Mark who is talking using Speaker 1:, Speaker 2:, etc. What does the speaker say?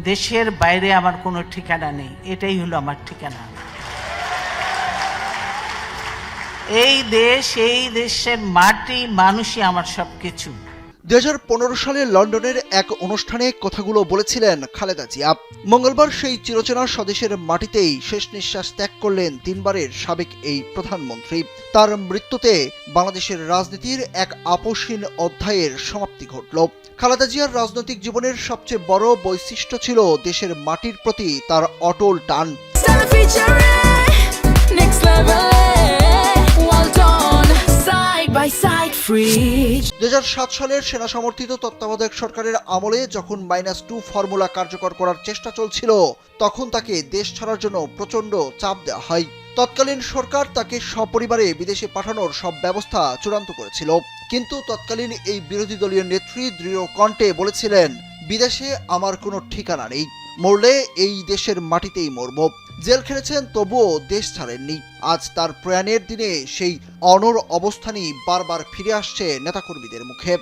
Speaker 1: দেশের বাইরে আমার কোনো ঠিকানা নেই, এটাই হলো আমার ঠিকানা। এই দেশ, এই দেশের মাটি, মানুষই আমার সবকিছু।
Speaker 2: 2015 সালে লন্ডনের এক অনুষ্ঠানে কথাগুলো বলেছিলেন খালেদা জিয়া। মঙ্গলবার সেই চিরচেনা স্বদেশের মাটিতেই শেষ নিঃশ্বাস ত্যাগ করলেন 3 বারের সাবেক এই প্রধানমন্ত্রী। তার মৃত্যুতে বাংলাদেশের রাজনীতির এক আপসহীন অধ্যায়ের সমাপ্তি ঘটল। খালেদা জিয়ার রাজনৈতিক জীবনের সবচেয়ে বড় বৈশিষ্ট্য ছিল দেশের মাটির প্রতি তার অটল টান। 2007 সালের সেনা সমর্থিত তত্ত্বাবধায়ক সরকারের আমলে যখন -2 ফর্মুলা কার্যকর করার চেষ্টা চলছিল, তখন তাকে দেশ ছাড়ার জন্য প্রচণ্ড চাপ দেওয়া হয়। তৎকালীন সরকার তাকে সপরিবারে বিদেশে পাঠানোর সব ব্যবস্থা চূড়ান্ত করেছিল, কিন্তু তৎকালীন এই বিরোধী দলীয় নেত্রী দৃঢ় কণ্ঠে বলেছিলেন, বিদেশে আমার কোনো ঠিকানা নেই, মরলে এই দেশের মাটিতেই মরব। জেল খেটেছেন, তবুও দেশ ছাড়েননি। আজ তার প্রয়াণের দিনে সেই অনড় অবস্থানই বারবার ফিরে আসছে নেতাকর্মীদের মুখে।